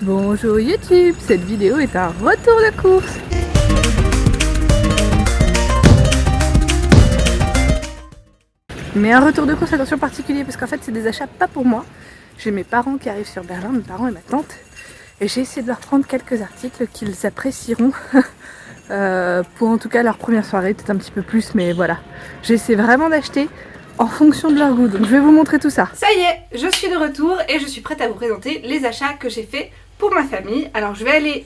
Bonjour YouTube, cette vidéo est un retour de course. Mais un retour de course, attention particulier, parce qu'en fait c'est des achats pas pour moi. J'ai mes parents qui arrivent sur Berlin, mes parents et ma tante. Et j'ai essayé de leur prendre quelques articles qu'ils apprécieront. Pour en tout cas leur première soirée, peut-être un petit peu plus, mais voilà. J'essaie vraiment d'acheter en fonction de leur goût, donc je vais vous montrer tout ça. Ça y est, je suis de retour et je suis prête à vous présenter les achats que j'ai fait pour ma famille. Alors je vais aller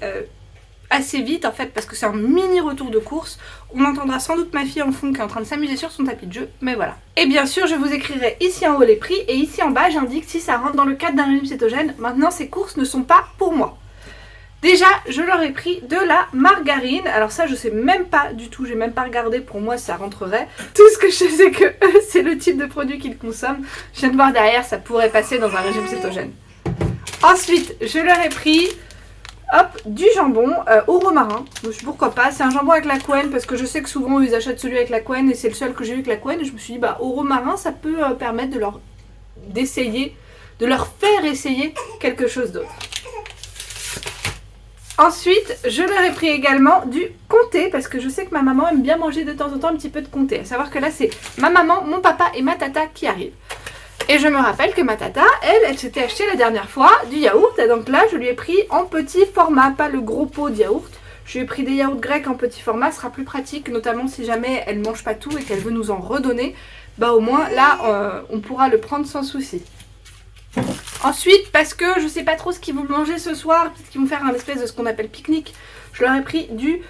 assez vite en fait parce que c'est un mini retour de course. On entendra sans doute ma fille en fond qui est en train de s'amuser sur son tapis de jeu, mais voilà. Et bien sûr je vous écrirai ici en haut les prix et ici en bas j'indique si ça rentre dans le cadre d'un régime cétogène. Maintenant ces courses ne sont pas pour moi. Déjà, je leur ai pris de la margarine. Alors ça, je sais même pas du tout, j'ai même pas regardé, pour moi ça rentrerait. Tout ce que je sais, c'est que c'est le type de produit qu'ils consomment. Je viens de voir derrière, ça pourrait passer dans un régime cétogène. Ensuite, je leur ai pris, hop, du jambon au romarin. Donc, pourquoi pas, c'est un jambon avec la couenne, parce que je sais que souvent ils achètent celui avec la couenne, et c'est le seul que j'ai eu avec la couenne. Et je me suis dit, bah au romarin, ça peut permettre de leur faire essayer quelque chose d'autre. Ensuite, je leur ai pris également du comté parce que je sais que ma maman aime bien manger de temps en temps un petit peu de comté. À savoir que là, c'est ma maman, mon papa et ma tata qui arrivent. Et je me rappelle que ma tata, elle s'était acheté la dernière fois du yaourt. Et donc là, je lui ai pris en petit format, pas le gros pot de yaourt. Je lui ai pris des yaourts grecs en petit format, ce sera plus pratique, notamment si jamais elle ne mange pas tout et qu'elle veut nous en redonner. Bah au moins, là, on pourra le prendre sans souci. Ensuite, parce que je sais pas trop ce qu'ils vont manger ce soir, peut-être qu'ils vont faire un espèce de ce qu'on appelle pique-nique, je leur ai pris du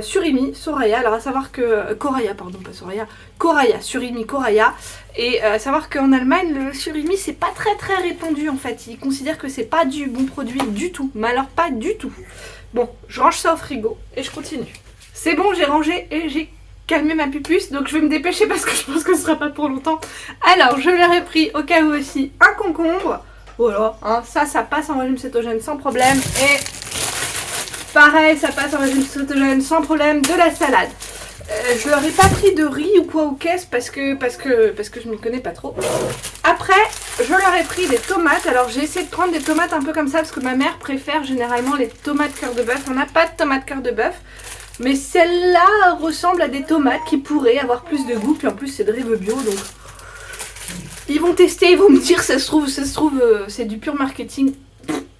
surimi Soraya. Alors à savoir que Koraya, pardon, pas Soraya, Koraya, surimi Koraya. Et à savoir qu'en Allemagne, le surimi c'est pas très répandu en fait. Ils considèrent que c'est pas du bon produit du tout, mais alors pas du tout. Bon, je range ça au frigo et je continue. C'est bon, j'ai rangé et j'ai calmé ma pupusse, donc je vais me dépêcher parce que je pense que ce sera pas pour longtemps. Alors, je leur ai pris au cas où aussi un concombre. Voilà, hein, ça passe en régime cétogène sans problème. Et pareil, ça passe en régime cétogène sans problème. De la salade. Je leur ai pas pris de riz ou quoi ou qu'est-ce parce que je m'y connais pas trop. Après, je leur ai pris des tomates. Alors j'ai essayé de prendre des tomates un peu comme ça parce que ma mère préfère généralement les tomates cœur de bœuf. On n'a pas de tomates cœur de bœuf. Mais celle-là ressemble à des tomates qui pourraient avoir plus de goût. Puis en plus c'est de rive bio donc... Ils vont tester, ils vont me dire ça se trouve c'est du pur marketing.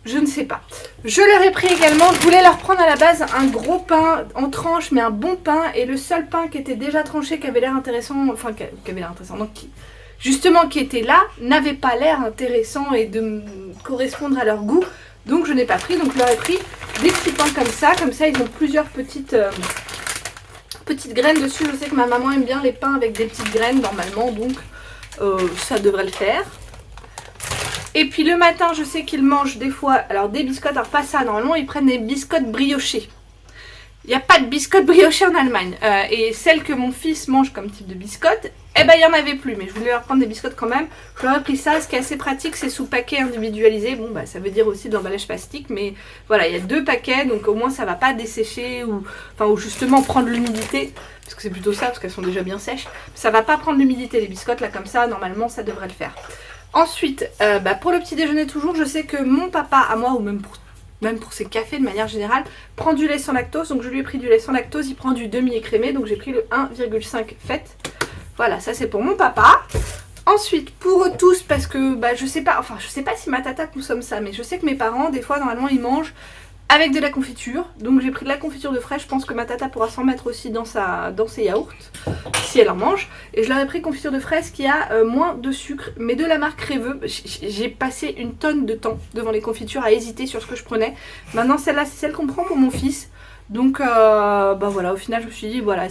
Je ne sais pas. Je leur ai pris également, je voulais leur prendre à la base un gros pain en tranche, mais un bon pain. Et le seul pain qui était déjà tranché, qui avait l'air intéressant, enfin qui avait l'air intéressant, donc qui était là, n'avait pas l'air intéressant et de correspondre à leur goût. Donc je n'ai pas pris, donc je leur ai pris des petits pains comme ça ils ont plusieurs petites graines dessus. Je sais que ma maman aime bien les pains avec des petites graines normalement, donc... ça devrait le faire. Et puis le matin je sais qu'ils mangent des fois alors des biscottes, alors pas ça, normalement ils prennent des biscottes briochées. Il n'y a pas de biscottes briochées en Allemagne et celles que mon fils mange comme type de biscottes, eh ben il n'y en avait plus, mais je voulais leur prendre des biscottes quand même. Je leur ai pris ça, ce qui est assez pratique, c'est sous paquet individualisé. Bon bah ça veut dire aussi de l'emballage plastique, mais voilà, il y a 2 paquets, donc au moins ça va pas dessécher ou justement prendre l'humidité, parce que c'est plutôt ça, parce qu'elles sont déjà bien sèches. Ça va pas prendre l'humidité les biscottes là comme ça, normalement ça devrait le faire. Ensuite, pour le petit déjeuner toujours, je sais que mon papa à moi, ou même pour ses cafés de manière générale, prend du lait sans lactose. Donc je lui ai pris du lait sans lactose, il prend du demi-écrémé, donc j'ai pris le 1,5 fait. Voilà, ça c'est pour mon papa. Ensuite, pour eux tous, parce que je sais pas si ma tata consomme ça, mais je sais que mes parents, des fois, normalement, ils mangent avec de la confiture. Donc j'ai pris de la confiture de fraise, je pense que ma tata pourra s'en mettre aussi dans ses yaourts, si elle en mange. Et je leur ai pris confiture de fraise qui a moins de sucre, mais de la marque Rêveux. J'ai passé une tonne de temps devant les confitures à hésiter sur ce que je prenais. Maintenant celle-là, c'est celle qu'on prend pour mon fils. Donc voilà, au final je me suis dit, voilà,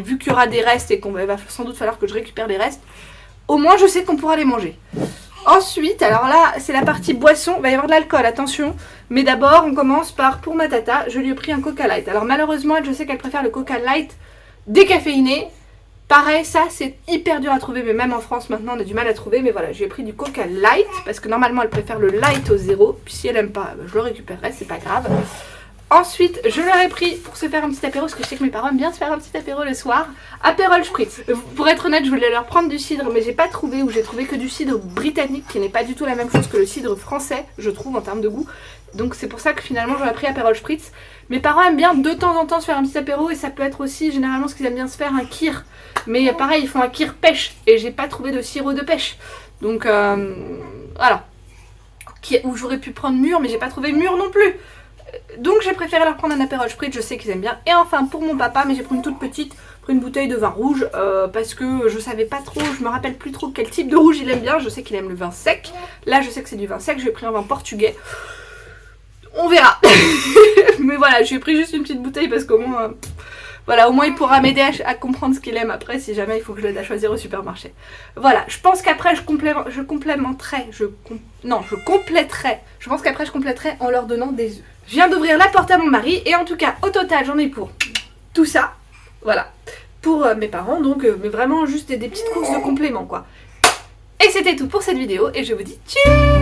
vu qu'il y aura des restes et qu'on va sans doute falloir que je récupère les restes, au moins je sais qu'on pourra les manger. Ensuite, alors là, c'est la partie boisson. Il va y avoir de l'alcool, attention. Mais d'abord, on commence par, pour ma tata, je lui ai pris un Coca Light. Alors malheureusement, je sais qu'elle préfère le Coca Light décaféiné. Pareil, ça, c'est hyper dur à trouver. Mais même en France, maintenant, on a du mal à trouver. Mais voilà, je lui ai pris du Coca Light. Parce que normalement, elle préfère le light au 0. Puis si elle aime pas, je le récupérerai, c'est pas grave. Ensuite, je leur ai pris pour se faire un petit apéro, parce que je sais que mes parents aiment bien se faire un petit apéro le soir. Aperol Spritz. Pour être honnête, je voulais leur prendre du cidre, mais j'ai pas trouvé, ou j'ai trouvé que du cidre britannique, qui n'est pas du tout la même chose que le cidre français, je trouve, en termes de goût. Donc c'est pour ça que finalement j'aurais pris Aperol Spritz. Mes parents aiment bien de temps en temps se faire un petit apéro et ça peut être aussi généralement ce qu'ils aiment bien se faire, un kir. Mais pareil, ils font un kir pêche et j'ai pas trouvé de sirop de pêche. Donc voilà. Où j'aurais pu prendre mûr mais j'ai pas trouvé mûr non plus. Donc j'ai préféré leur prendre un Aperol Spritz, je sais qu'ils aiment bien. Et enfin pour mon papa, mais j'ai pris une toute petite, pris une bouteille de vin rouge parce que je savais pas trop, je me rappelle plus trop quel type de rouge il aime bien. Je sais qu'il aime le vin sec. Là je sais que c'est du vin sec, j'ai pris un vin portugais. On verra. Mais voilà, je lui ai pris juste une petite bouteille parce qu'au moins, voilà, au moins il pourra m'aider à comprendre ce qu'il aime après si jamais il faut que je l'aide à choisir au supermarché. Voilà, je pense qu'après je compléterai. Je pense qu'après je compléterai en leur donnant des œufs. Je viens d'ouvrir la porte à mon mari et en tout cas au total j'en ai pour tout ça. Voilà, pour mes parents donc, mais vraiment juste des petites courses de compléments quoi. Et c'était tout pour cette vidéo et je vous dis tchuss.